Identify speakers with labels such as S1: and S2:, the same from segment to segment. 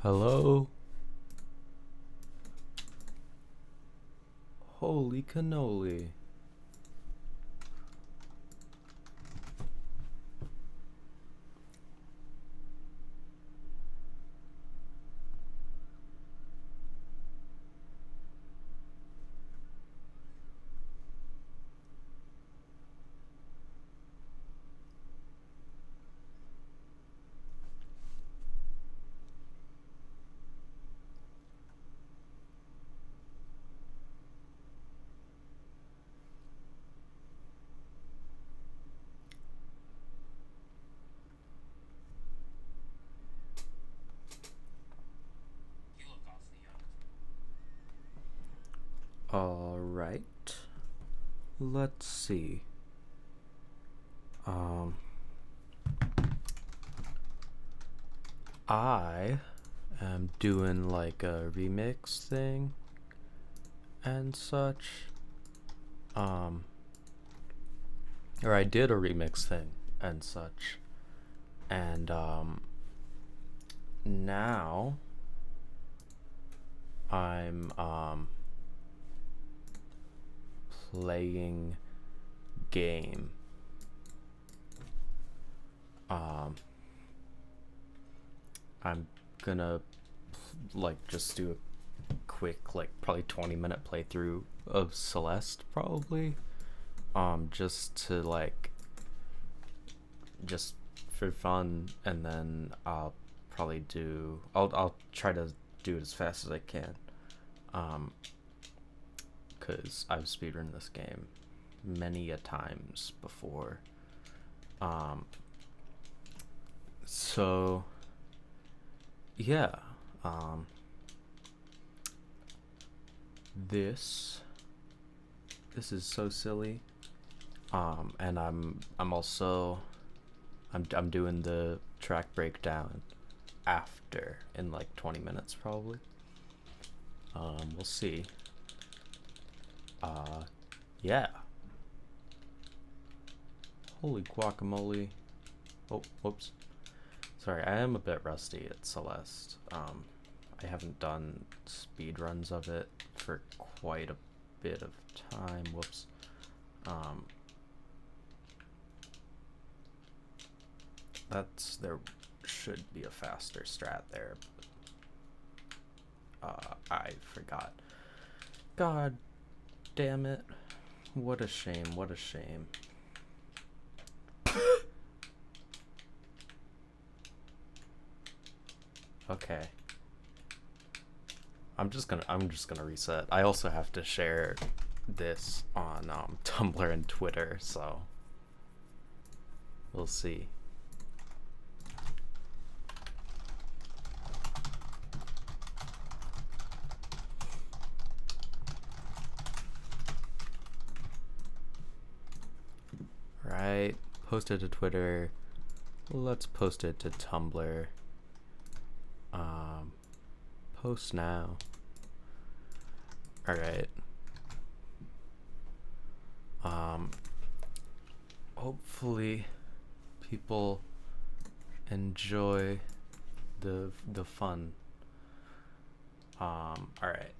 S1: Hello? Holy cannoli. Alright. Let's see. I am doing like a remix thing and such. Or I did a remix thing and such. And now I'm playing game. I'm gonna like just do a quick, like probably 20-minute playthrough of Celeste, probably. Just to like, just for fun, and then I'll probably do. I'll try to do it as fast as I can. Cause I've speedrun this game many a times before. So yeah, this is so silly. And I'm also I'm doing the track breakdown after in like 20 minutes probably. We'll see. Yeah. Holy guacamole. Oh, whoops. Sorry, I am a bit rusty at Celeste. I haven't done speed runs of it for quite a bit of time. Whoops. There should be a faster strat there, but I forgot. God damn it. What a shame, what a shame. Okay. I'm just gonna reset. I also have to share this on Tumblr and Twitter, so we'll see. Right, post it to Twitter. Let's post it to Tumblr. Post now. Alright. Hopefully people enjoy the fun. Alright.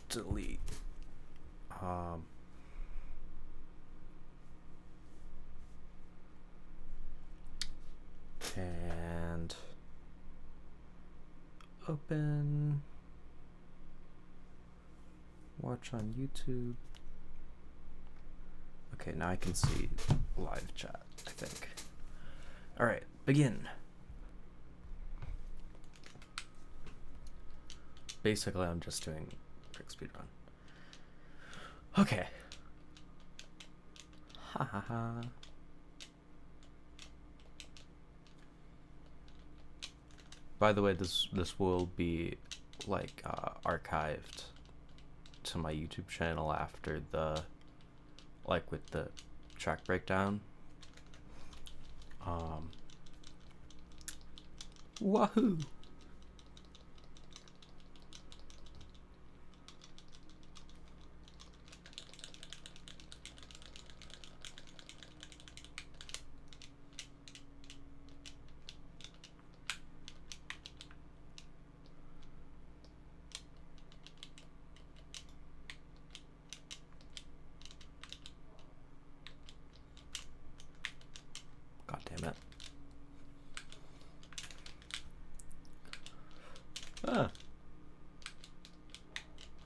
S1: Delete. And open, watch on YouTube. Okay, now I can see live chat, I think. All right, begin. Basically, I'm just doing quick speed run. Okay. Ha ha ha. By the way, this will be like archived to my YouTube channel after the, like with the track breakdown. Wahoo!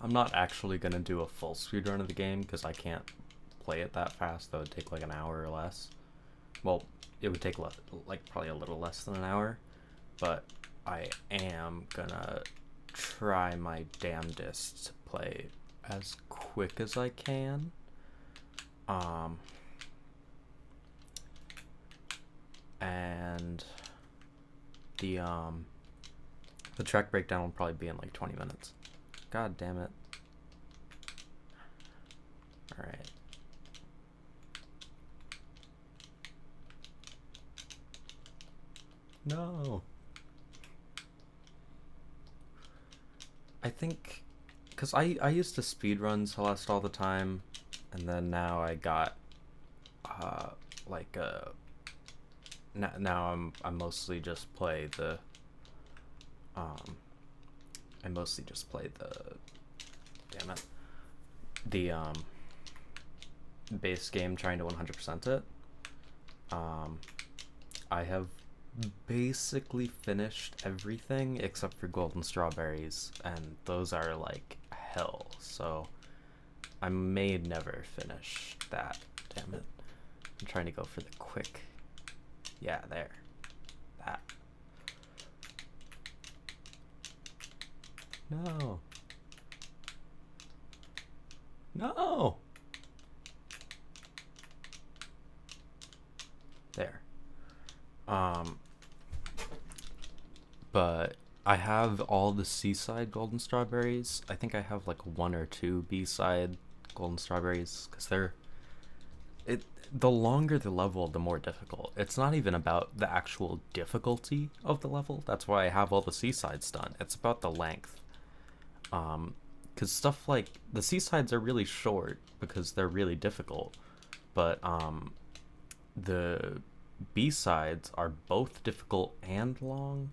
S1: I'm not actually gonna do a full speedrun of the game because I can't play it that fast. That would take like an hour or less. Well, it would take like probably a little less than an hour, but I am gonna try my damnedest to play as quick as I can. And the track breakdown will probably be in like 20 minutes. God damn it. Alright. No. I think, because I used to speedrun Celeste all the time, and then now I got, like, now I mostly just play the, damn it, the, base game, trying to 100% it. I have basically finished everything except for golden strawberries, and those are like hell, so I may never finish that. Damn it. I'm trying to go for the quick. Yeah, there. That. No. No. There. But I have all the seaside golden strawberries. I think I have like 1 or 2 B-side golden strawberries, because the longer the level, the more difficult. It's not even about the actual difficulty of the level. That's why I have all the seasides done. It's about the length. Because stuff like the seasides are really short because they're really difficult, but the B-sides are both difficult and long,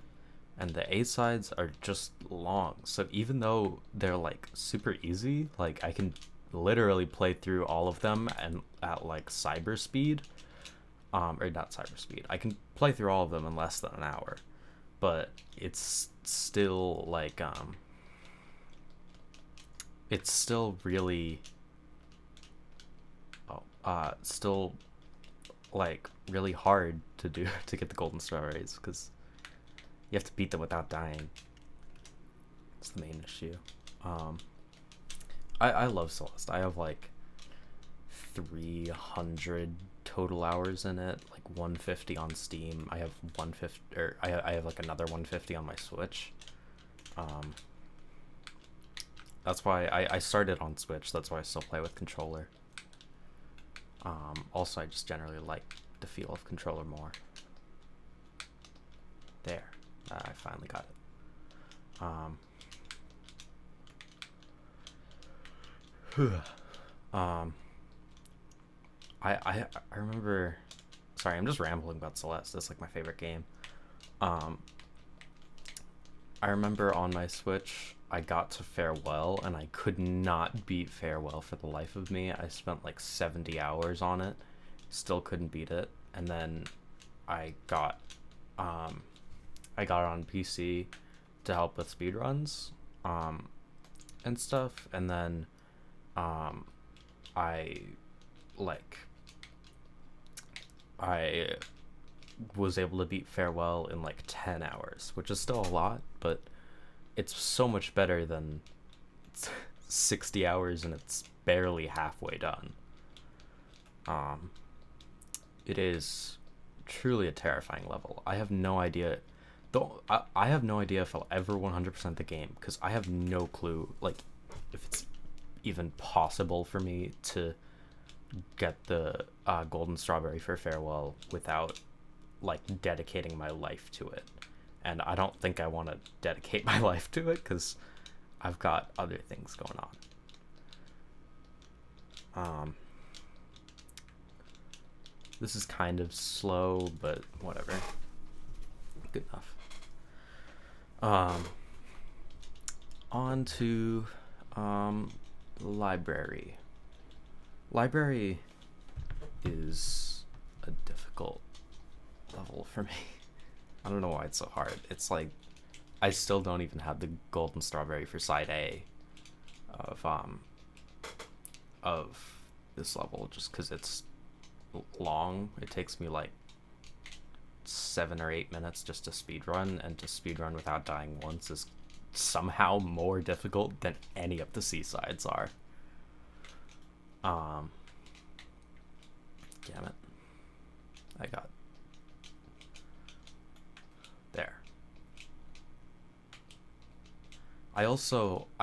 S1: and the A-sides are just long. So even though they're like super easy, like I can literally play through all of them and at like cyber speed, or not cyber speed. I can play through all of them in less than an hour, but it's still like it's still really still like really hard to do to get the golden strawberries, because you have to beat them without dying. It's the main issue. I love Celeste. I have like 300 total hours in it, like 150 on Steam. I have 150, or I have like another 150 on my Switch. That's why I started on Switch. That's why I still play with controller. Also, I just generally like the feel of controller more. There, I finally got it. I remember. Sorry, I'm just rambling about Celeste. It's like my favorite game. I remember on my Switch, I got to Farewell, and I could not beat Farewell for the life of me. I spent like 70 hours on it, still couldn't beat it, and then I got it on PC to help with speedruns, and stuff, and then I was able to beat Farewell in like 10 hours, which is still a lot, but it's so much better than 60 hours and it's barely halfway done. It is truly a terrifying level. I have no idea, though. I have no idea if I'll ever 100% the game, because I have no clue, like, if it's even possible for me to get the golden strawberry for Farewell without like dedicating my life to it. And I don't think I want to dedicate my life to it, because I've got other things going on. This is kind of slow, but whatever. Good enough. On to library. Library is a difficult level for me. I don't know why it's so hard. It's like I still don't even have the golden strawberry for side A. of of this level, just because it's long. It takes me like 7 or 8 minutes just to speedrun, and to speedrun without dying once is somehow more difficult than any of the seasides are. Damn it. I got there. I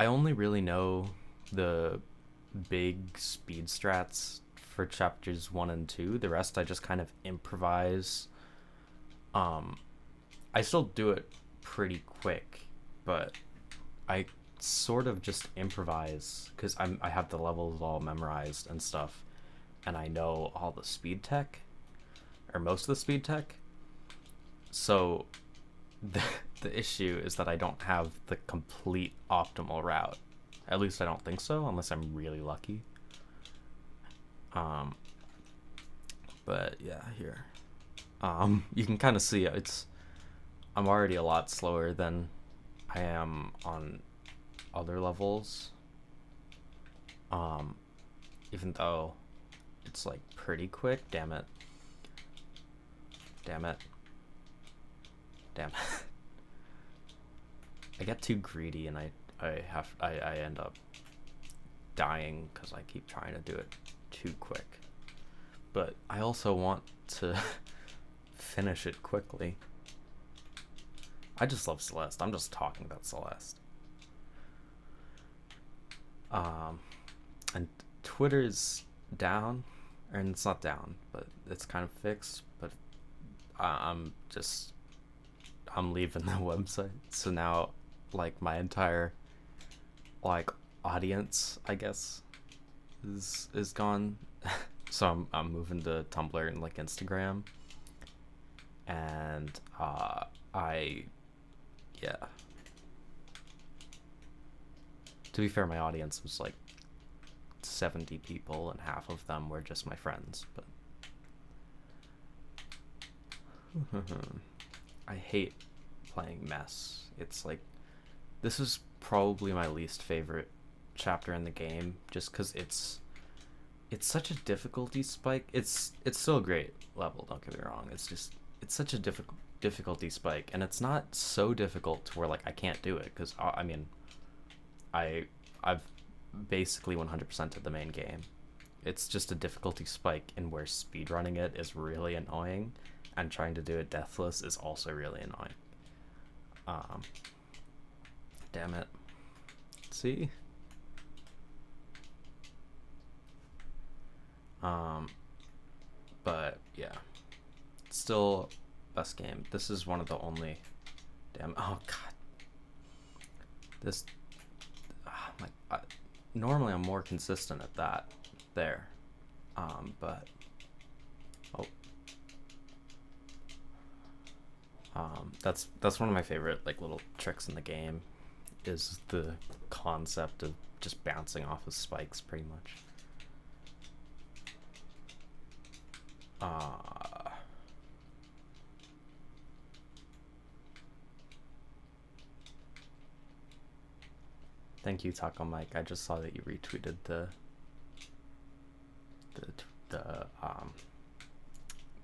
S1: only really know the big speed strats for chapters 1 and 2. The rest I just kind of improvise. I still do it pretty quick, but I sort of just improvise because I have the levels all memorized and stuff, and I know all the speed tech, or most of the speed tech. So the issue is that I don't have the complete optimal route. At least I don't think so, unless I'm really lucky. But yeah, here. You can kind of see I'm already a lot slower than I am on other levels. Even though it's like pretty quick. Damn it. Damn it. Damn it. I get too greedy and I end up dying because I keep trying to do it too quick. But I also want to finish it quickly. I just love Celeste. I'm just talking about Celeste. And Twitter's down, and it's not down, but it's kind of fixed. But I'm leaving the website, so now like my entire like audience, I guess, is gone. So I'm moving to Tumblr and like Instagram, and yeah. To be fair, my audience was like 70 people, and half of them were just my friends, but I hate playing mess. It's like, this is probably my least favorite chapter in the game, just because it's such a difficulty spike. It's still a great level, don't get me wrong. It's such a difficulty spike, and it's not so difficult to where like I can't do it, because I mean I've basically 100%ed the main game. It's just a difficulty spike in where speedrunning it is really annoying, and trying to do it deathless is also really annoying. Damn it. See? But yeah, still best game. This is one of the only oh god, this normally I'm more consistent at that there, but that's one of my favorite like little tricks in the game, is the concept of just bouncing off of spikes pretty much. Thank you, Taco Mike. I just saw that you retweeted the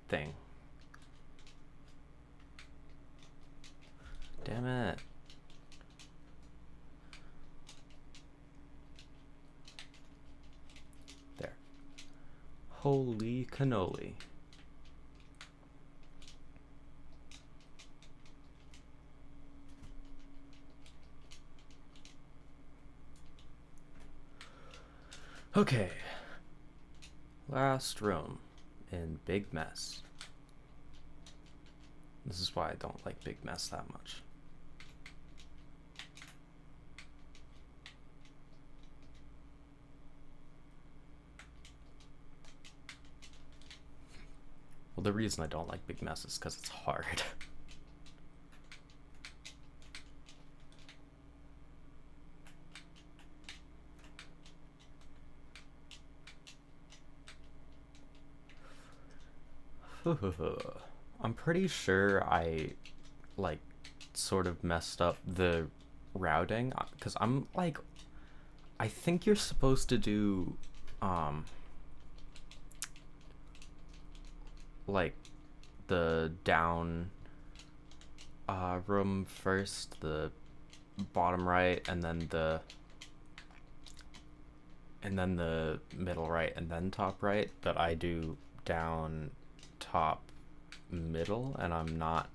S1: thing. Damn it. There. Holy cannoli. Okay. Last room in Big Mess. This is why I don't like Big Mess that much. Well, the reason I don't like Big Mess is because it's hard. I'm pretty sure I like sort of messed up the routing, because I'm like I think you're supposed to do, um, like, the down room first, the bottom right, and then the middle right, and then top right. But I do down, top, middle, and I'm not.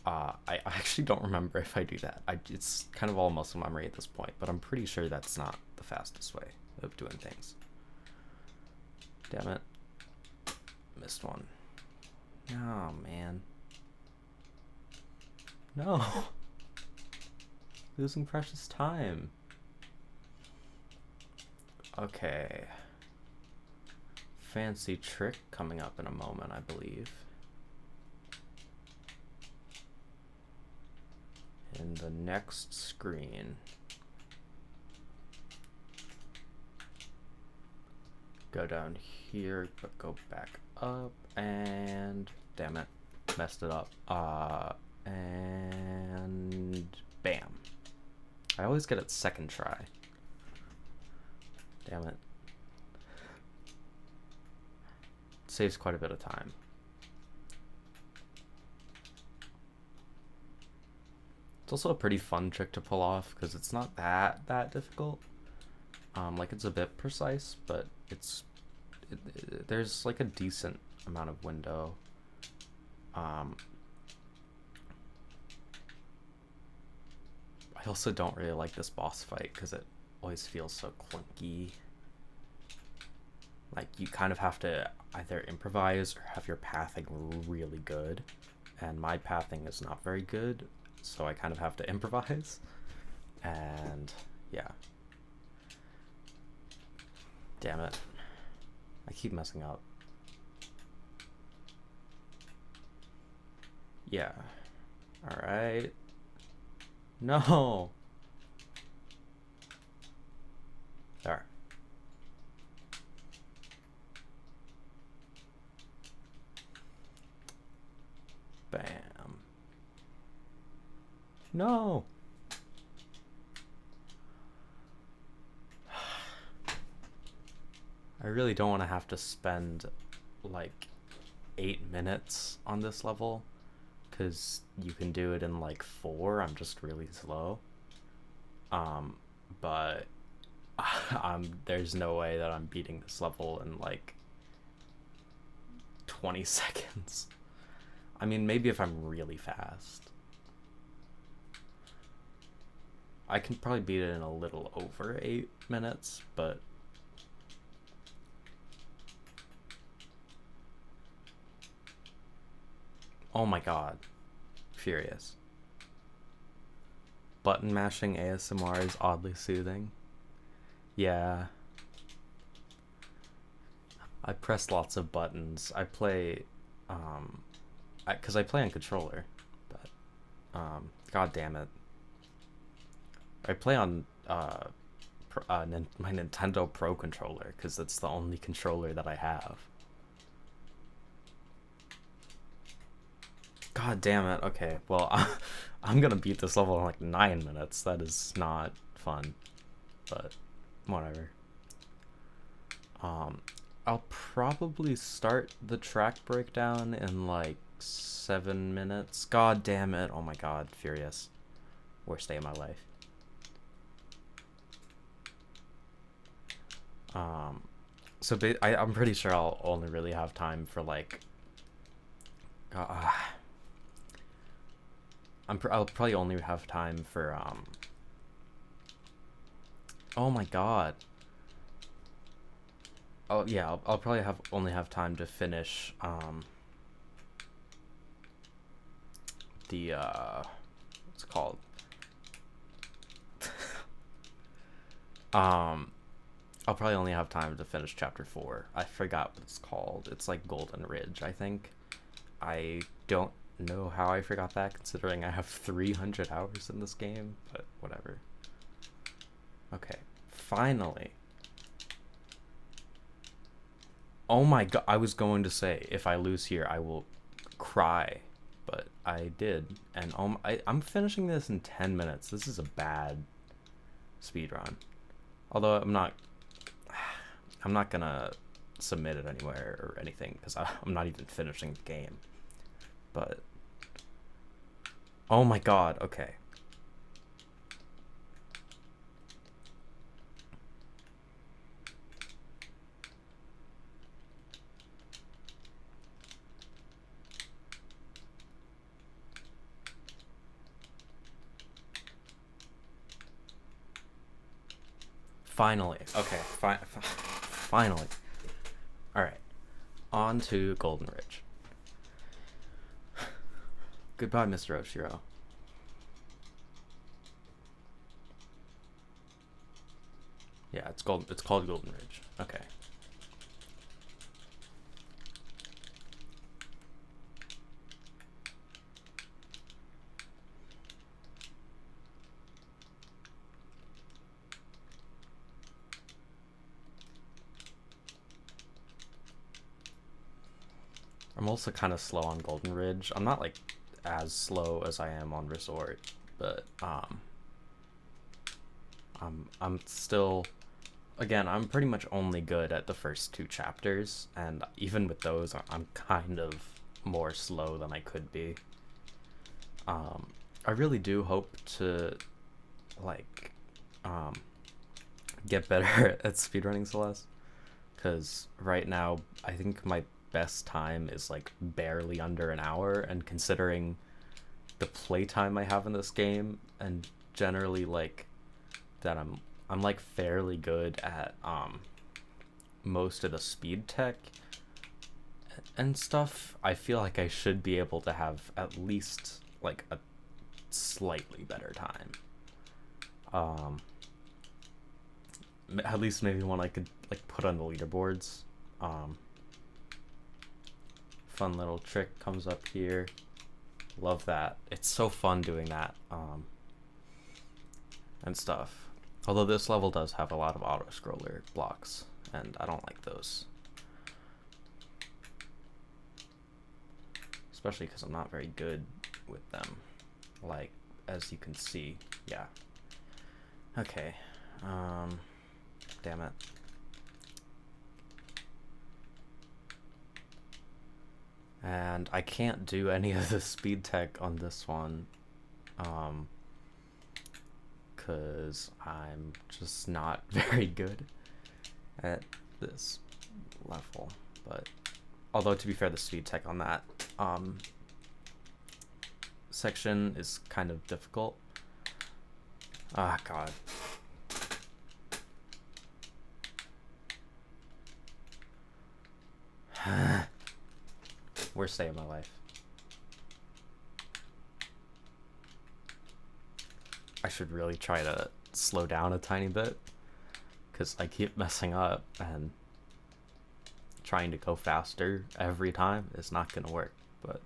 S1: I actually don't remember if I do that. It's kind of all muscle memory at this point, but I'm pretty sure that's not the fastest way of doing things. Damn it. Missed one. Oh, man. No. Losing precious time. Okay. Fancy trick coming up in a moment, I believe. In the next screen. Go down here, but go back up, and damn it, messed it up. And bam. I always get it second try. Damn it. Saves quite a bit of time. It's also a pretty fun trick to pull off because it's not that difficult. Like it's a bit precise, but there's like a decent amount of window. I also don't really like this boss fight because it always feels so clunky. Like you kind of have to either improvise or have your pathing really good, and my pathing is not very good, so I kind of have to improvise. And yeah. Damn it. I keep messing up. Yeah. Alright. No! There. Bam. No! I really don't want to have to spend like 8 minutes on this level, because you can do it in like 4. I'm just really slow. But there's no way that I'm beating this level in like 20 seconds. I mean, maybe if I'm really fast. I can probably beat it in a little over 8 minutes, but oh my god. Furious. Button mashing ASMR is oddly soothing. Yeah. I press lots of buttons. I play, because I play on controller, but, god damn it. I play on, my Nintendo Pro controller, because that's the only controller that I have. God damn it. Okay, well, I'm gonna beat this level in like 9 minutes. That is not fun, but whatever. I'll probably start the track breakdown in like 7 minutes. God damn it. Oh my god, furious. Worst day of my life. So I'm pretty sure I'll only really have time for like I'll probably only have time for oh my god. Oh yeah, I'll probably only have time to finish the what's it called? I'll probably only have time to finish chapter 4. I forgot what it's called. It's like Golden Ridge, I think. I don't know how I forgot that, considering I have 300 hours in this game, but whatever. Okay, finally. Oh my god, I was going to say, if I lose here, I will cry, but I did, and I'm finishing this in 10 minutes. This is a bad speedrun. Although I'm not gonna submit it anywhere or anything because I'm not even finishing the game. But oh my god, okay. Finally. Okay, finally. Alright. On to Golden Ridge. Goodbye, Mr. Oshiro. Yeah, it's called Golden Ridge. Okay. I'm also kind of slow on Golden Ridge. I'm not like as slow as I am on Resort, but I'm still, again, I'm pretty much only good at the first 2 chapters, and even with those I'm kind of more slow than I could be. I really do hope to like get better at speedrunning Celeste, because right now I think my best time is like barely under an hour, and considering the playtime I have in this game, and generally like that I'm like fairly good at most of the speed tech and stuff, I feel like I should be able to have at least like a slightly better time. At least maybe one I could like put on the leaderboards. Fun little trick comes up here. Love that. It's so fun doing that and stuff. Although this level does have a lot of auto scroller blocks, and I don't like those. Especially because I'm not very good with them. Like, as you can see. Yeah. Okay. Damn it. And I can't do any of the speed tech on this one. Because I'm just not very good at this level. But although to be fair, the speed tech on that section is kind of difficult. Ah, god. Worst day of my life. I should really try to slow down a tiny bit, because I keep messing up, and trying to go faster every time is not gonna work, but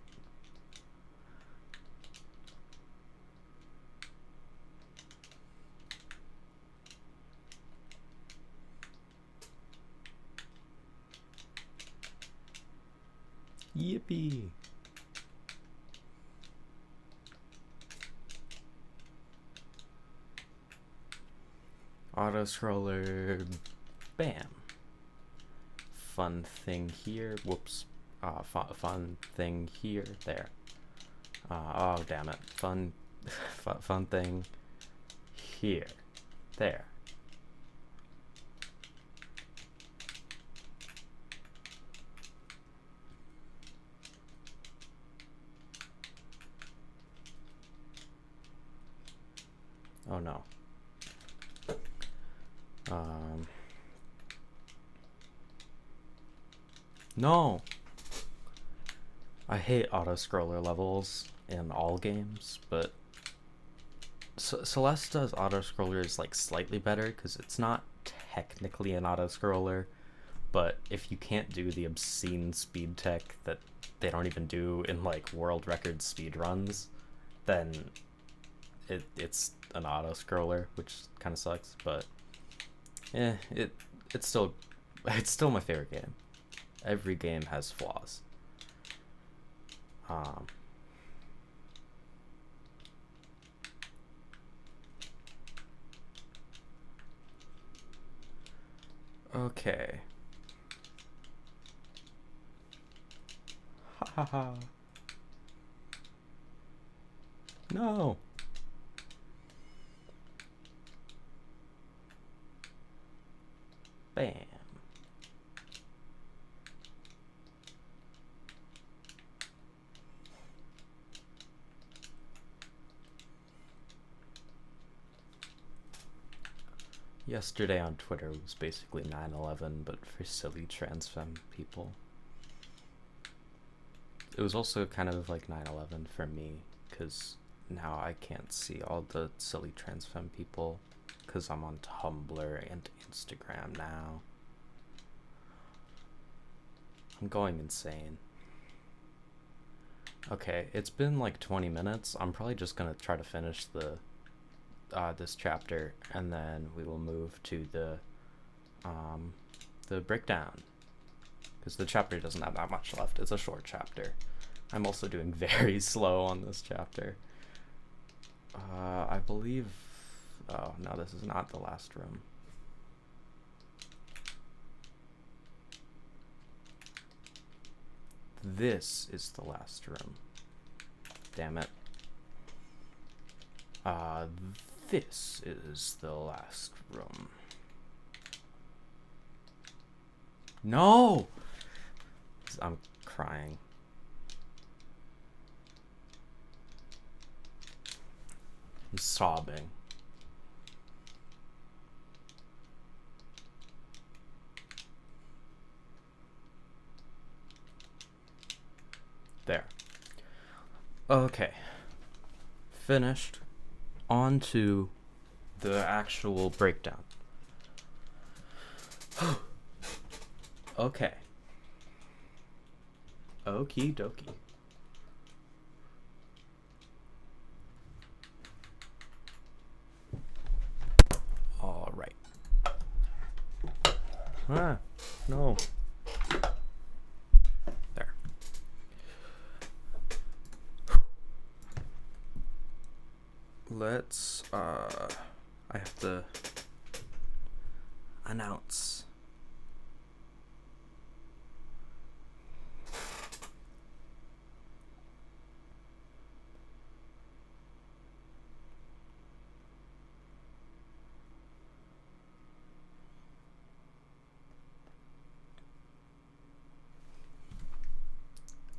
S1: yippee. Auto scroller, bam. Fun thing here, whoops. Fun thing here, there. Oh damn it, fun thing here, there. Oh no. No! I hate auto-scroller levels in all games, but Celeste does auto-scrollers like slightly better, because it's not technically an auto-scroller, but if you can't do the obscene speed tech that they don't even do in like world record speed runs, then it's an auto-scroller, which kind of sucks, but it's still my favorite game. Every game has flaws. Okay. Ha ha ha. No. Bam. Yesterday on Twitter was basically 9/11, but for silly trans femme people. It was also kind of like 9/11 for me, because now I can't see all the silly trans femme people, because I'm on Tumblr and Instagram now. I'm going insane. Okay, it's been like 20 minutes. I'm probably just gonna try to finish this chapter, and then we will move to the breakdown, because the chapter doesn't have that much left. It's a short chapter. I'm also doing very slow on this chapter. I believe... Oh, no, this is not the last room. This is the last room. Damn it. This is the last room. No! I'm crying. I'm sobbing. There. Okay. Finished. On to the actual breakdown. Okay. Okie dokie. All right. Ah, no. There. Let's, I have to announce.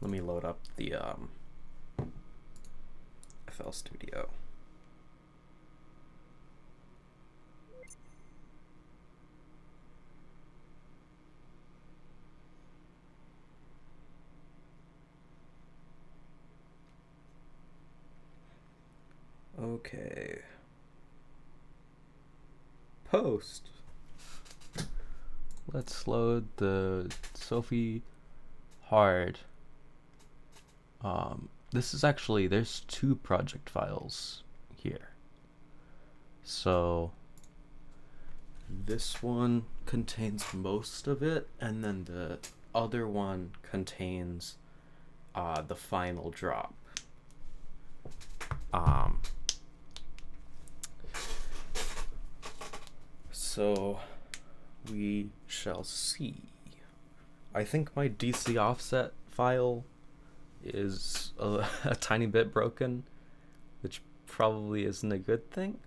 S1: Let me load up the FL Studio. Okay. Post. Let's load the SOPHIE hard. This is actually, there's 2 project files here. So this one contains most of it, and then the other one contains the final drop. So we shall see. I think my DC offset file is a tiny bit broken, which probably isn't a good thing.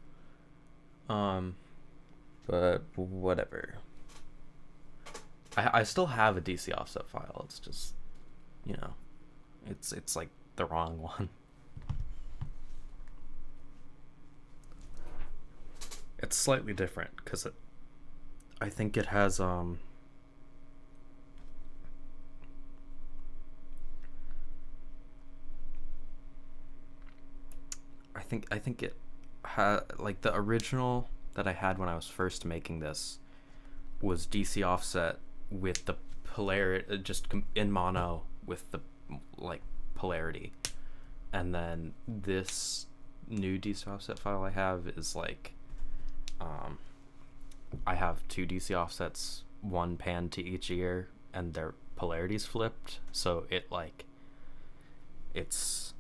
S1: But whatever. I still have a DC offset file. It's just, you know, it's like the wrong one. It's slightly different because I think it has I think it had, like, the original that I had when I was first making this was DC offset with the polarity, just in mono with the like polarity, and then this new DC offset file I have is like I have 2 DC offsets, one pan to each ear, and their polarities flipped, so it like it's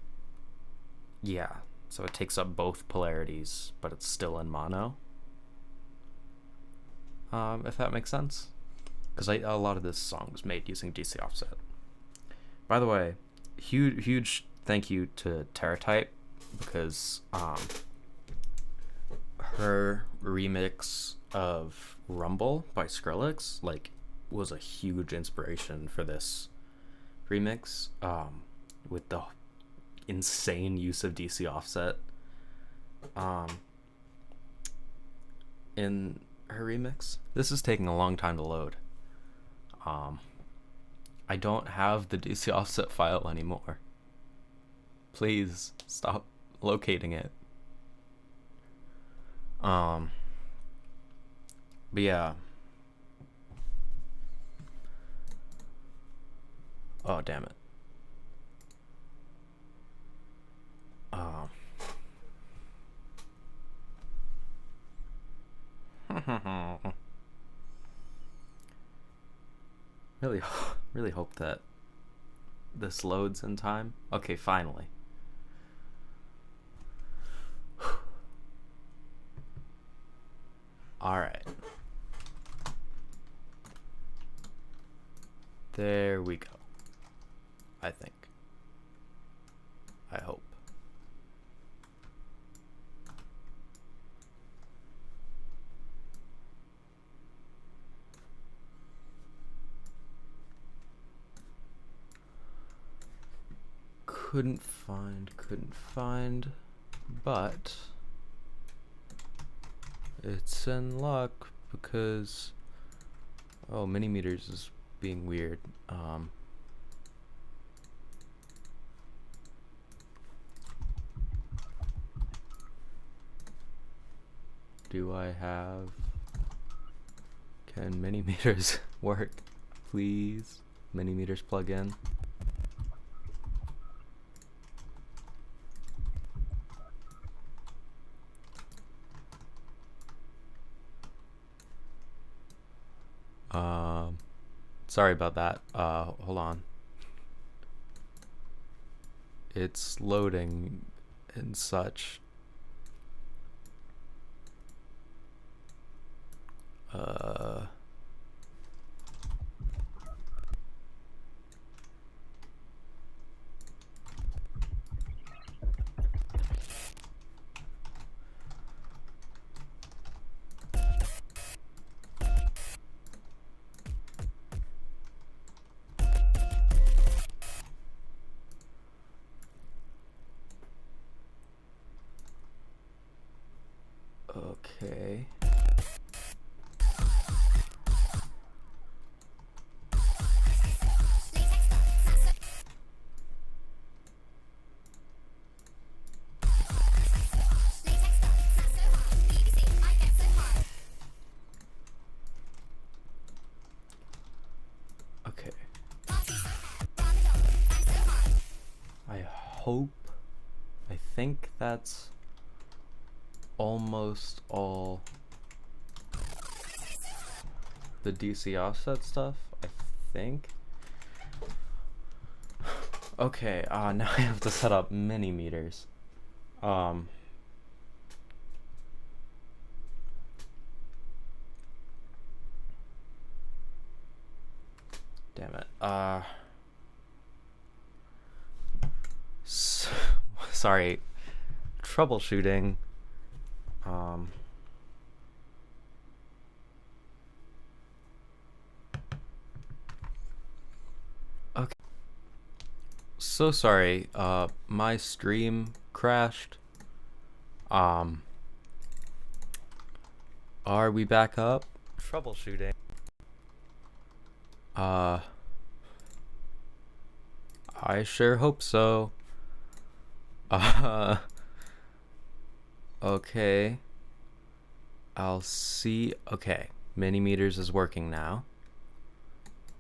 S1: yeah, so it takes up both polarities, but it's still in mono. If that makes sense. because a lot of this song was made using DC Offset. By the way, huge thank you to Terratype, because her remix of Rumble by Skrillex like was a huge inspiration for this remix, with the insane use of DC Offset in her remix. This is taking a long time to load. I don't have the DC Offset file anymore. Please stop locating it. But yeah. Oh, damn it. Really hope that this loads in time. Okay, finally. Alright. There we go. I think. I hope. Couldn't find, but it's in luck because Minimeters is being weird. Do I have? Can Minimeters work? Please, Minimeters plug in. Sorry about that. Hold on. It's loading and such. Okay. Okay. I think that's almost all the DC offset stuff, I think. Okay, now I have to set up Minimeters. Damn it. Sorry. Troubleshooting. Okay. So sorry. My stream crashed. Are we back up? Troubleshooting. I sure hope so. Okay. I'll see. Okay. Minimeters is working now.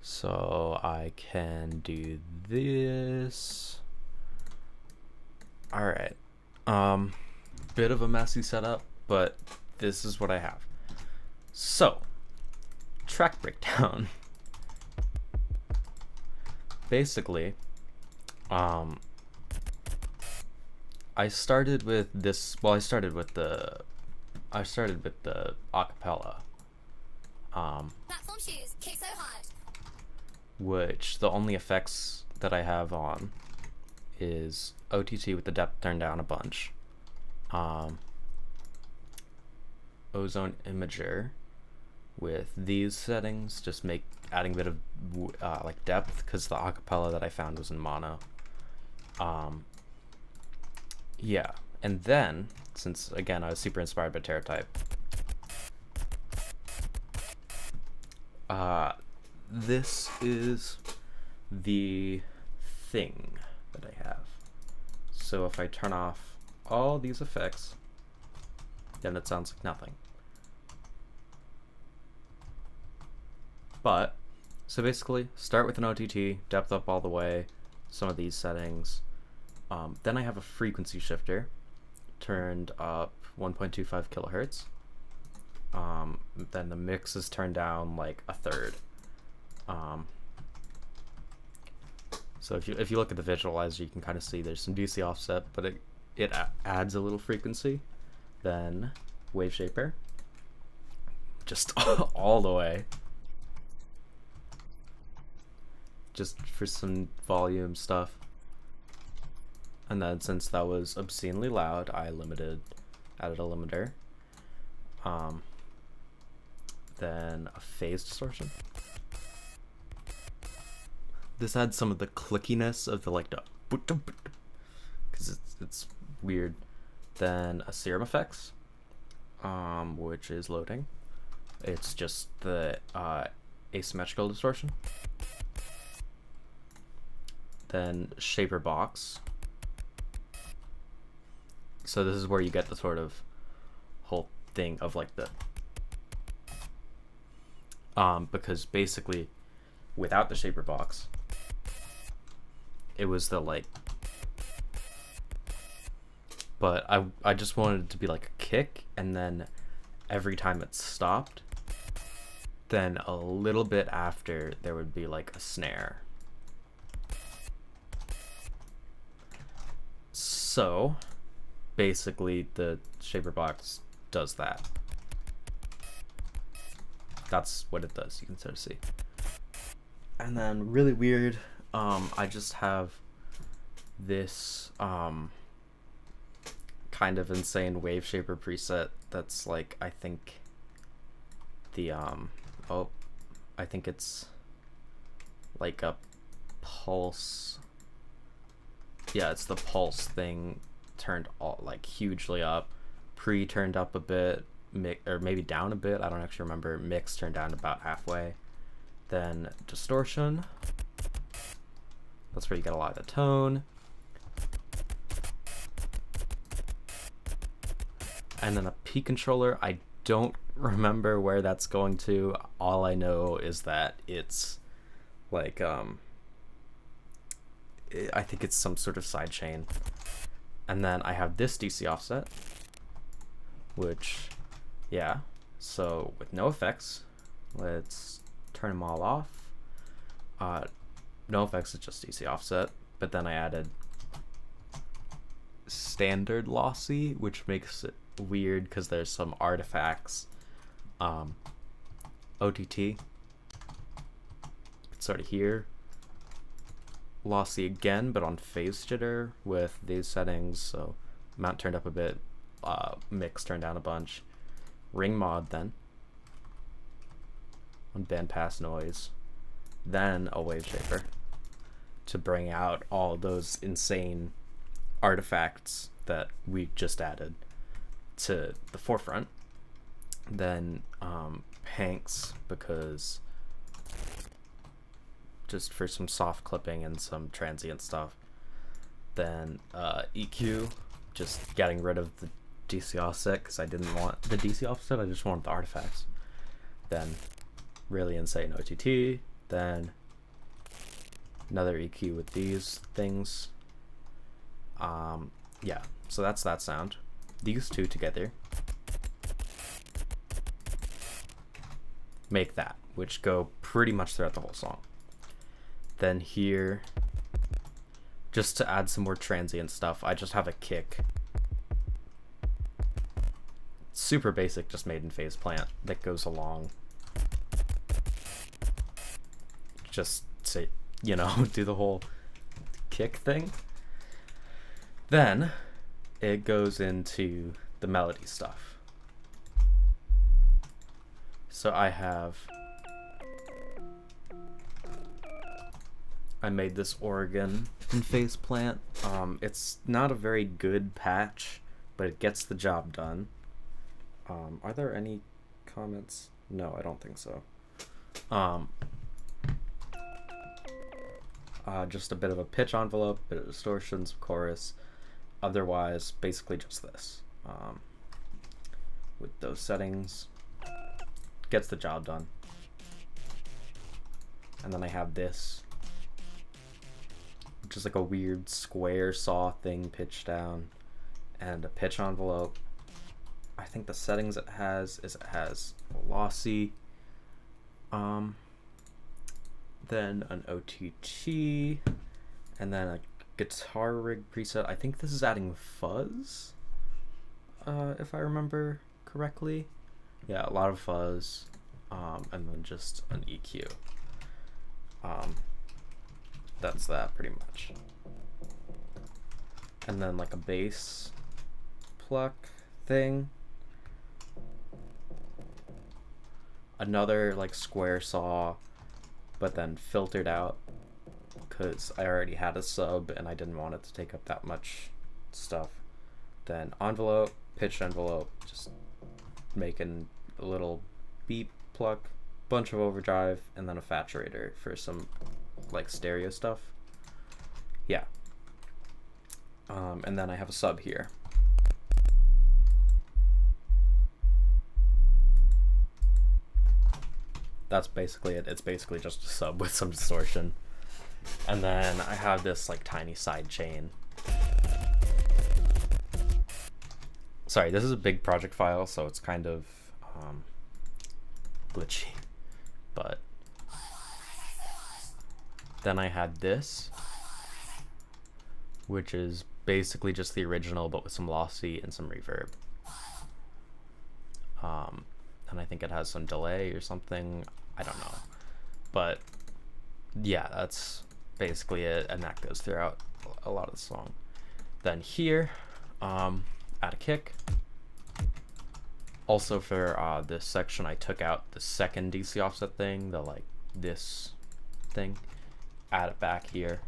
S1: So I can do this. Alright. Bit of a messy setup, but this is what I have. So, track breakdown. Basically, I started with this. Well, I started with the acapella.
S2: Platform shoes kick so hard.
S1: which the only effects that I have on is OTT with the depth turned down a bunch, ozone imager with these settings, just adding a bit of like depth, because the acapella that I found was in mono. Yeah, and then since again I was super inspired by Terratype, this is the thing that I have. So if I turn off all these effects, then it sounds like nothing. But, so basically, start with an OTT, depth up all the way, some of these settings. Then I have a frequency shifter, turned up 1.25 kilohertz. Then the mix is turned down like a third. So if you look at the visualizer, you can kind of see there's some DC offset, but it adds a little frequency. Then wave shaper, just all the way, just for some volume stuff. And then since that was obscenely loud, I added a limiter. Then a phase distortion. This adds some of the clickiness of the because it's weird. Then a serum effects, which is loading. It's just the asymmetrical distortion. Then shaper box. So this is where you get the sort of whole thing of like the because basically without the shaper box, it was the like, but I just wanted it to be like a kick, and then every time it stopped, then a little bit after there would be like a snare. So basically the shaper box does that. That's what it does, you can sort of see. And then really weird, I just have this kind of insane wave shaper preset that's like, I think the I think it's like a pulse. Yeah, it's the pulse thing turned all like hugely up, pre turned up a bit, or maybe down a bit, I don't actually remember. Mix turned down about halfway. Then distortion, that's where you get a lot of the tone. And then a P controller, I don't remember where that's going to. All I know is that it's like I think it's some sort of side chain. And then I have this DC offset, which, yeah, so with no effects, let's turn them all off. No effects, it's just DC offset, but then I added standard lossy, which makes it weird because there's some artifacts. OTT, it's sort of here. Lossy again, but on phase jitter with these settings, so amount turned up a bit, mix turned down a bunch. Ring mod then on bandpass noise, then a wave shaper to bring out all those insane artifacts that we just added to the forefront. Then Hanks, because just for some soft clipping and some transient stuff. Then EQ, just getting rid of the DC offset because I didn't want the DC offset, I just wanted the artifacts. Then really insane OTT, then another EQ with these things. Yeah, so that's that sound. These two together make that, which go pretty much throughout the whole song. Then here, just to add some more transient stuff, I just have a kick. Super basic, just made in phase plant that goes along. Just say, you know, do the whole kick thing. Then it goes into the melody stuff. So I made this organ in Faceplant. It's not a very good patch, but it gets the job done. Are there any comments? No, I don't think so. Just a bit of a pitch envelope, a bit of distortions, chorus. Otherwise, basically just this. With those settings, gets the job done. And then I have this, which is like a weird square saw thing pitched down, and a pitch envelope. I think the settings it has is it has lossy, then an OTT, and then a guitar rig preset. I think this is adding fuzz, if I remember correctly. Yeah, a lot of fuzz, and then just an EQ. That's that pretty much. And then like a bass pluck thing. Another like square saw, but then filtered out because I already had a sub and I didn't want it to take up that much stuff. Then envelope, pitched envelope, just making a little beat pluck, bunch of overdrive, and then a saturator for some like stereo stuff. Yeah. And then I have a sub here. That's basically it. It's basically just a sub with some distortion. And then I have this like tiny side chain. Sorry, this is a big project file, so it's kind of glitchy. But then I had this, which is basically just the original but with some lossy and some reverb. And I think it has some delay or something. I don't know. But yeah, that's basically it, and that goes throughout a lot of the song. Then here, add a kick. Also for this section, I took out the second DC offset thing, the like this thing. Add it back here.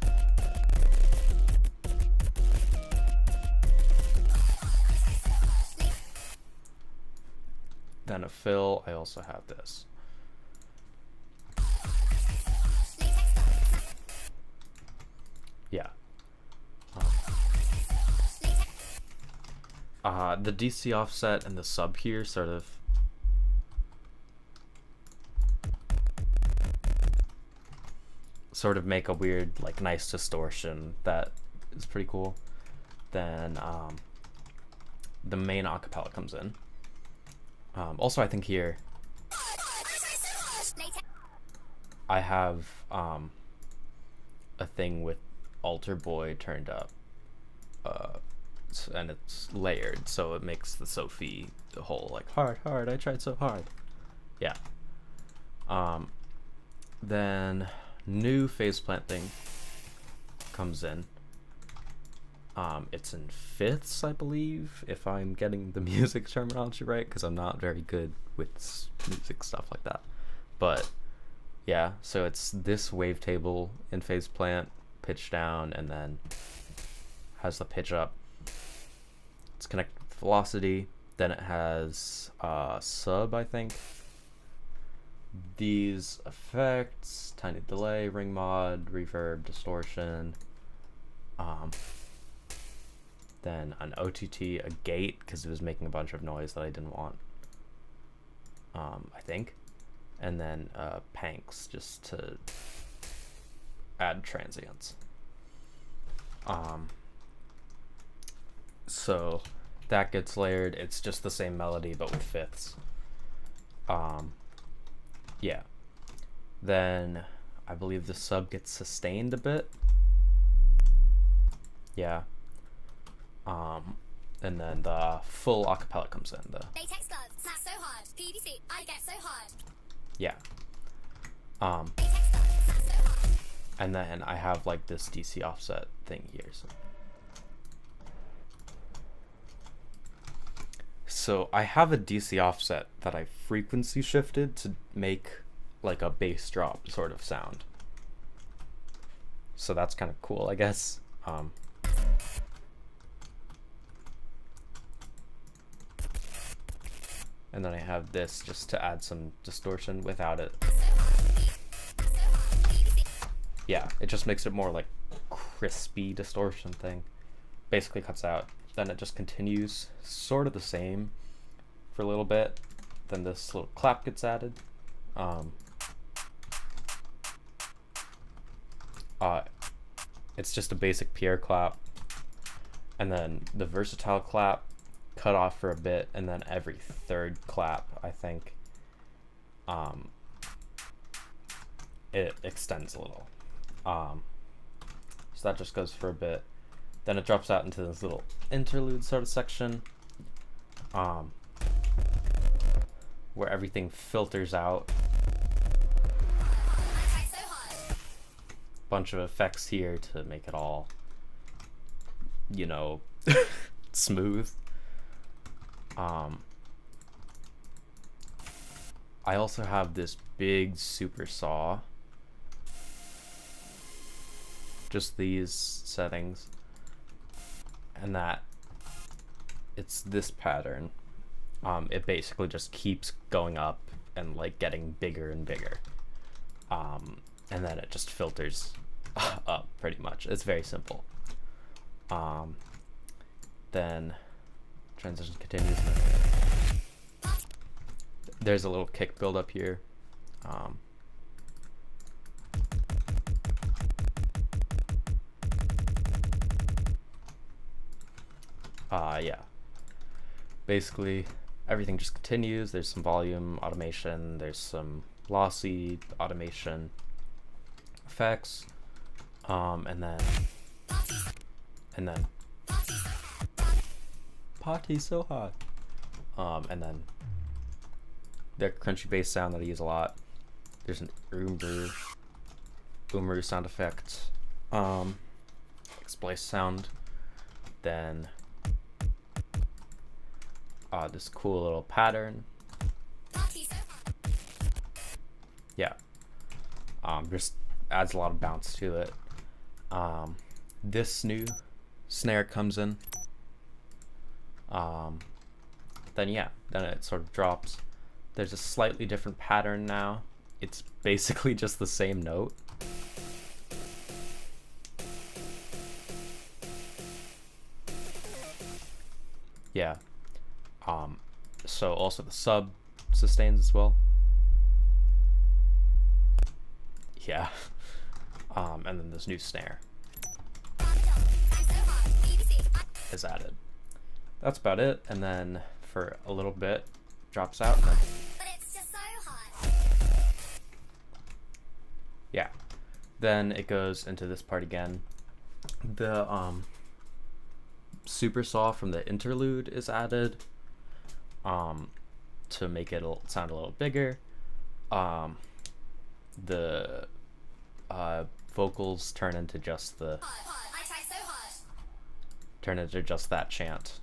S1: Then a fill, I also have this. Yeah. The DC offset and the sub here sort of make a weird, like, nice distortion that is pretty cool. Then the main acapella comes in. Also, I think here I have a thing with Alter Boy turned up, and it's layered, so it makes the SOPHIE the whole like hard. I tried so hard. Yeah. Then new Faceplant thing comes in. It's in fifths, I believe, if I'm getting the music terminology right, because I'm not very good with music stuff like that. But yeah, so it's this wavetable in Faceplant, pitch down, and then has the pitch up. It's connected with velocity. Then it has sub, I think. These effects, tiny delay, ring mod, reverb, distortion. Then an OTT, a gate, because it was making a bunch of noise that I didn't want. I think. And then Panks, just to add transients. So that gets layered. It's just the same melody, but with fifths. Yeah. Then I believe the sub gets sustained a bit. Yeah. And then the full acapella comes in. Latex gloves, snap so hard. PVC, I get so hard. Yeah. Latex gloves, snap so hard. And then I have like this DC offset thing here. So I have a DC offset that I frequency shifted to make like a bass drop sort of sound. So that's kind of cool, I guess. And then I have this just to add some distortion without it. Yeah, it just makes it more like crispy distortion thing. Basically cuts out. Then it just continues sort of the same for a little bit. Then this little clap gets added. It's just a basic Pierre clap. And then the versatile clap cut off for a bit, and then every third clap, I think, it extends a little. So that just goes for a bit. Then it drops out into this little interlude sort of section, where everything filters out. Bunch of effects here to make it all, you know, smooth. I also have this big super saw. Just these settings. And that it's this pattern. It basically just keeps going up and like getting bigger and bigger. And then it just filters up pretty much. It's very simple. Then transition continues. There's a little kick build up here. Yeah. Basically, everything just continues. There's some volume automation. There's some lossy automation effects. And then party so hot. And then the crunchy bass sound that I use a lot. There's an boomeroo sound effect, splice sound. Then this cool little pattern. Yeah. Just adds a lot of bounce to it. This new snare comes in. Then it sort of drops. There's a slightly different pattern now. It's basically just the same note. Yeah. So also the sub sustains as well. Yeah. And then this new snare is added. That's about it. And then for a little bit, drops out. And then,
S2: but it's just so hot.
S1: Yeah. Then it goes into this part again. The super saw from the interlude is added to make it sound a little bigger. The vocals turn into just the
S2: I try so hard.
S1: turn into just that chant.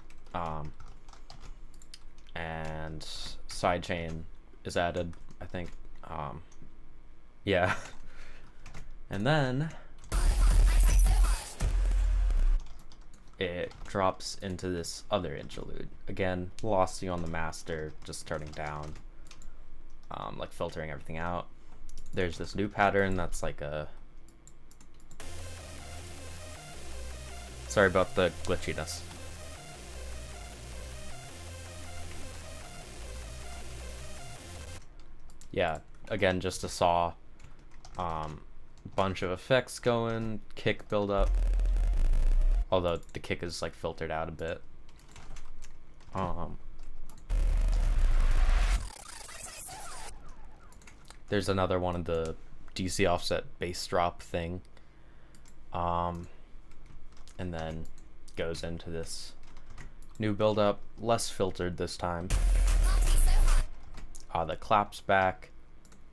S1: And sidechain is added, I think. Yeah. And then it drops into this other interlude. Again, lossy on the master, just turning down, like filtering everything out. There's this new pattern that's like a... Sorry about the glitchiness. Yeah, again, just a saw. Bunch of effects going, kick build up. Although the kick is like filtered out a bit. There's another one of the DC offset bass drop thing. And then goes into this new build up, less filtered this time. The claps back,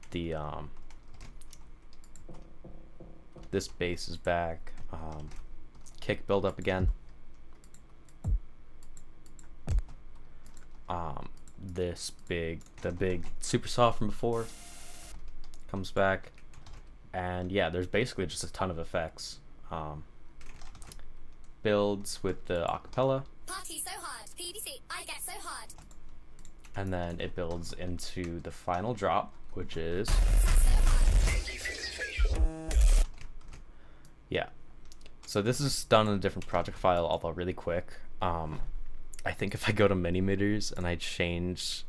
S1: the this bass is back. Kick build up again. The big super soft from before comes back, and yeah, there's basically just a ton of effects. Builds with the acapella,
S2: Party so hard. PBC, I get so hard.
S1: and then it builds into the final drop, which is yeah. So this is done in a different project file, although really quick. I think if I go to mini meters and I change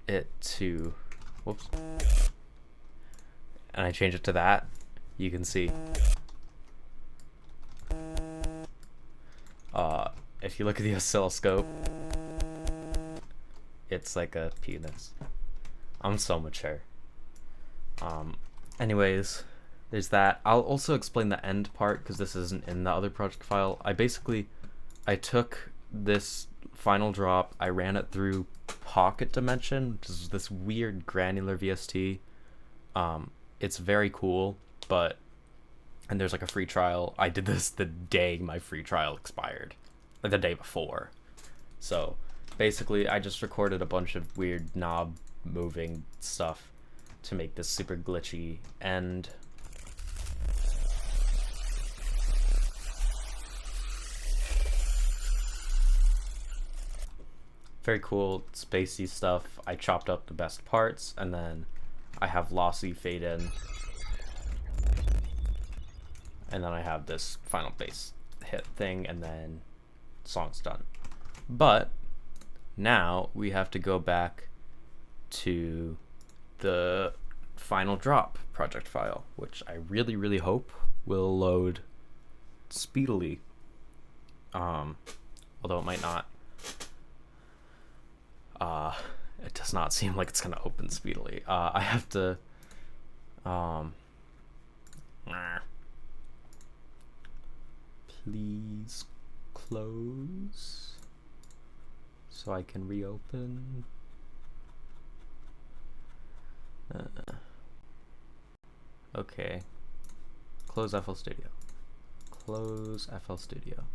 S1: it to, whoops, and I change it to that, you can see. If you look at the oscilloscope, it's like a penis. I'm so mature. Anyways, there's that. I'll also explain the end part because this isn't in the other project file. I took this final drop, I ran it through Pocket Dimension, which is this weird granular VST. It's very cool, and there's like a free trial. I did this the day my free trial expired, like the day before. So basically I just recorded a bunch of weird knob moving stuff to make this super glitchy end. Very cool, spacey stuff. I chopped up the best parts, and then I have lossy fade in, and then I have this final bass hit thing, and then song's done. But now we have to go back to the final drop project file, which I really hope will load speedily, although it might not. It does not seem like it's gonna open speedily. I have to please close so I can reopen. Okay, close FL Studio, close FL Studio,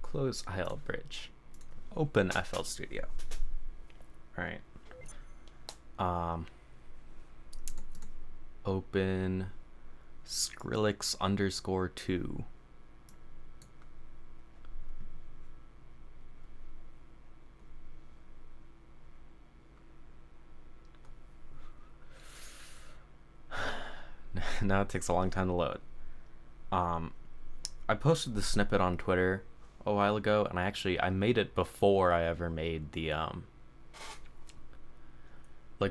S1: close IL Bridge, open FL Studio. All right. Open Skrillex_2. Now it takes a long time to load. I posted the snippet on Twitter a while ago, and I made it before I ever made the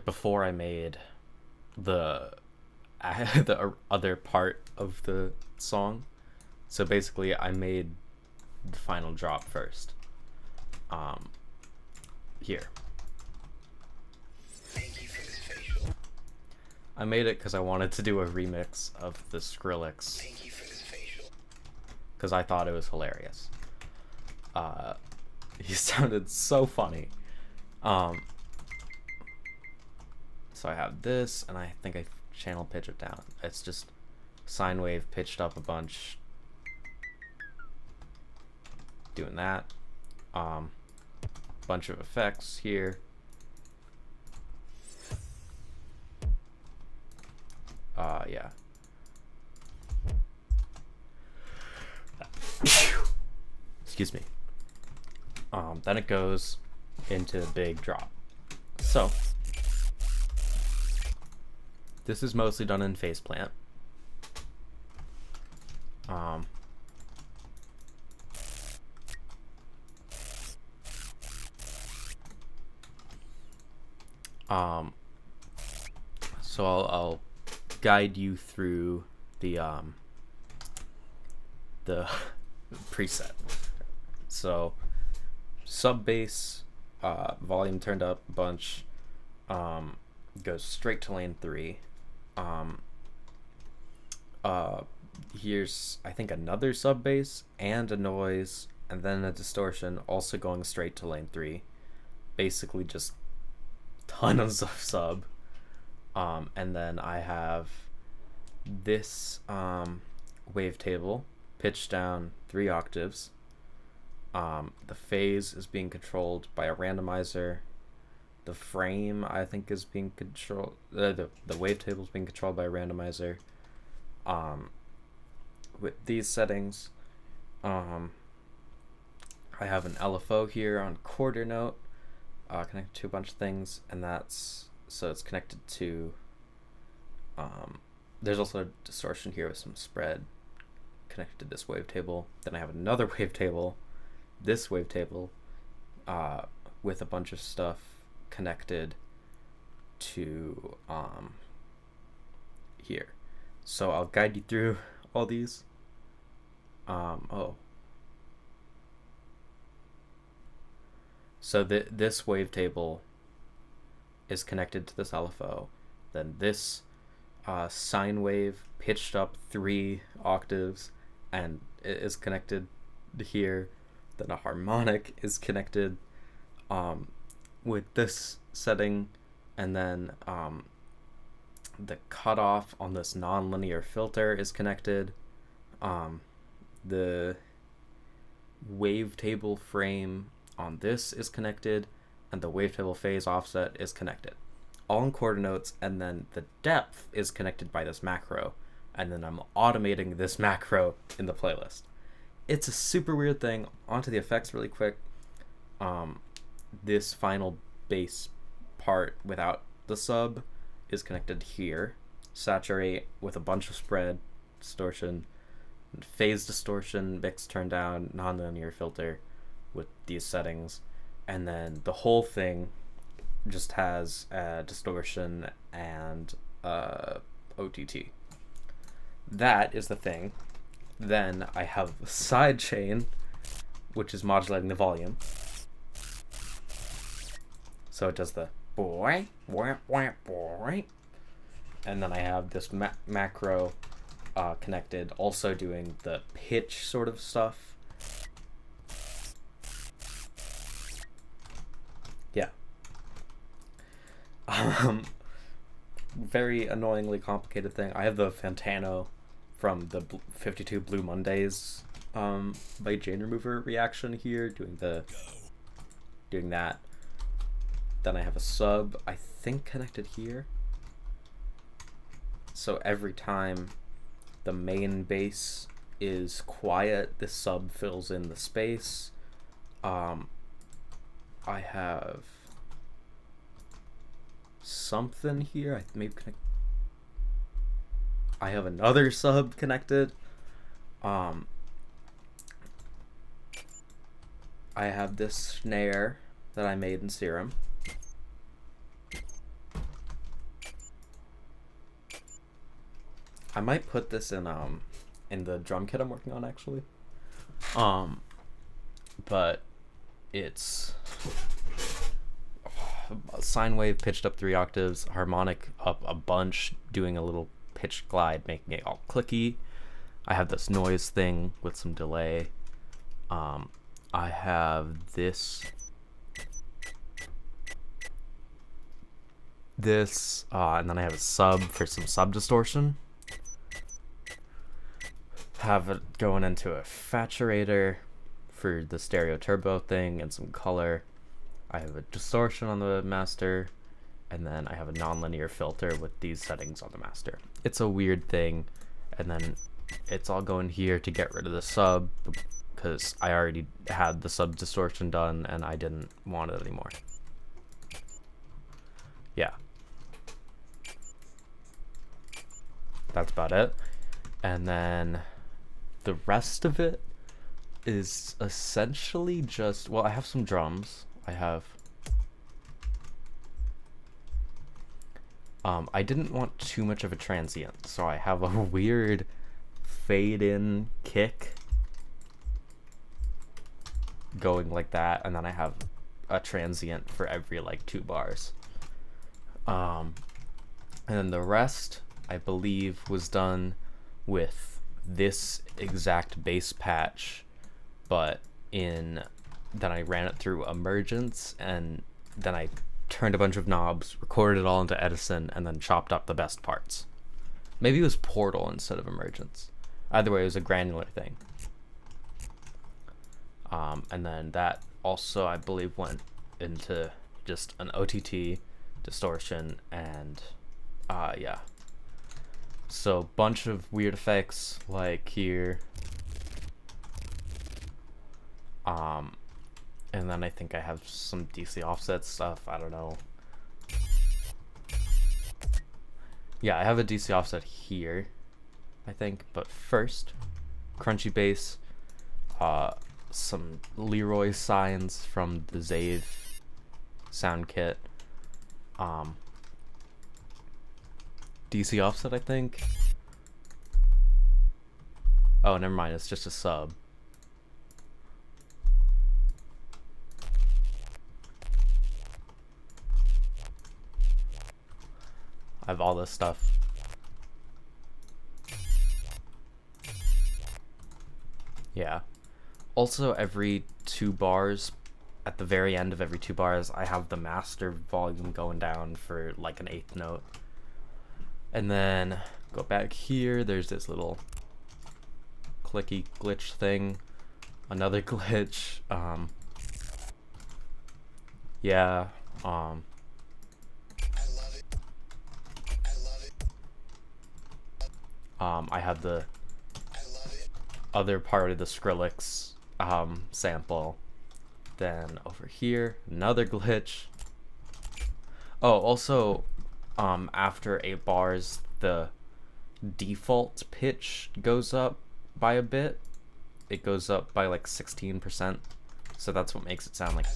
S1: before I made the the other part of the song. So basically I made the final drop first. Here.
S3: Thank you for this facial.
S1: I made it because I wanted to do a remix of the Skrillex,
S3: Thank you for this facial.
S1: because I thought it was hilarious. He sounded so funny. So I have this, and I think I channel pitch it down. It's just sine wave pitched up a bunch. Doing that. Bunch of effects here. Yeah. Excuse me. Then it goes into the big drop. So this is mostly done in Faceplant. So I'll guide you through the preset. So sub bass, volume turned up a bunch, goes straight to lane 3. Here's I think another sub bass and a noise, and then a distortion also going straight to lane 3. Basically just tons of sub. And then I have this wavetable pitched down 3 octaves. The phase is being controlled by a randomizer. The frame, I think, is being controlled. The wavetable is being controlled by a randomizer. With these settings, I have an LFO here on quarter note, connected to a bunch of things, and that's so it's connected to. There's also a distortion here with some spread connected to this wavetable. Then I have another wavetable, this wavetable, with a bunch of stuff connected to here. So I'll guide you through all these. So this wavetable is connected to this LFO. Then this sine wave pitched up 3 octaves and it is connected here. Then a harmonic is connected with this setting, and then the cutoff on this nonlinear filter is connected. The wavetable frame on this is connected, and the wavetable phase offset is connected, all in quarter notes, and then the depth is connected by this macro, and then I'm automating this macro in the playlist. It's a super weird thing. Onto the effects really quick. This final bass part without the sub is connected here. Saturate with a bunch of spread, distortion, phase distortion, mix turn down, nonlinear filter with these settings, and then the whole thing just has distortion and OTT. That is the thing. Then I have a side chain, which is modulating the volume. So it does the boy, boy, boy, boy. And then I have this macro connected, also doing the pitch sort of stuff. Yeah. Very annoyingly complicated thing. I have the Fantano from the 52 Blue Mondays by Jane Remover reaction here, doing that. Then I have a sub, I think, connected here. So every time the main bass is quiet, the sub fills in the space. I have something here. I have another sub connected. I have this snare that I made in Serum. I might put this in the drum kit I'm working on, actually. But it's a sine wave pitched up 3 octaves, harmonic up a bunch, doing a little pitch glide, making it all clicky. I have this noise thing with some delay. I have this and then I have a sub for some sub distortion. Have it going into a saturator for the stereo turbo thing and some color. I have a distortion on the master, and then I have a nonlinear filter with these settings on the master. It's a weird thing, and then it's all going here to get rid of the sub because I already had the sub distortion done and I didn't want it anymore. Yeah. That's about it. And then the rest of it is essentially just, well, I have some drums. I didn't want too much of a transient, so I have a weird fade in kick going like that, and then I have a transient for every like 2 bars. And then the rest, I believe, was done with this exact bass patch, but then I ran it through Emergence, and then I turned a bunch of knobs, recorded it all into Edison, and then chopped up the best parts. Maybe it was Portal instead of Emergence. Either way, it was a granular thing. And then that also, I believe, went into just an OTT, distortion, and yeah. So bunch of weird effects like here. And then I think I have some DC offset stuff. I don't know. Yeah, I have a DC offset here, I think. But first, crunchy bass, some Leroy signs from the Zave sound kit, DC offset, I think. Oh, never mind. It's just a sub. I have all this stuff. Yeah. Also, every 2 bars, at the very end of every 2 bars, I have the master volume going down for like an 8th note. And then go back here, there's this little clicky glitch thing. Another glitch. Yeah. I have the other part of the Skrillex sample. Then over here, another glitch. Oh, also, after 8 bars, the default pitch goes up by a bit. It goes up by like 16%. So that's what makes it sound like.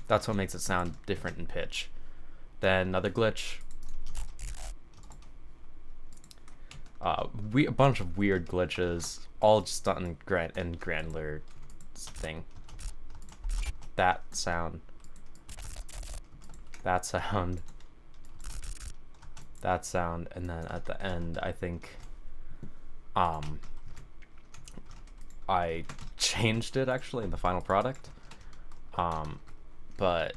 S1: That's what makes it sound different in pitch. Then another glitch. A bunch of weird glitches, all just done in granular thing. That sound. That sound. That sound, and then at the end, I think, I changed it actually in the final product. But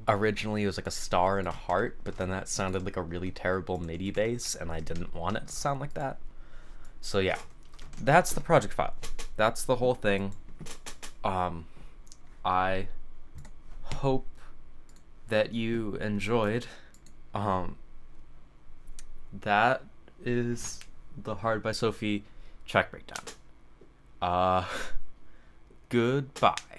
S1: originally it was like a star and a heart, but then that sounded like a really terrible MIDI bass, and I didn't want it to sound like that. So yeah, that's the project file. That's the whole thing. I hope that you enjoyed. That is the Hard by Sophie track breakdown. Goodbye.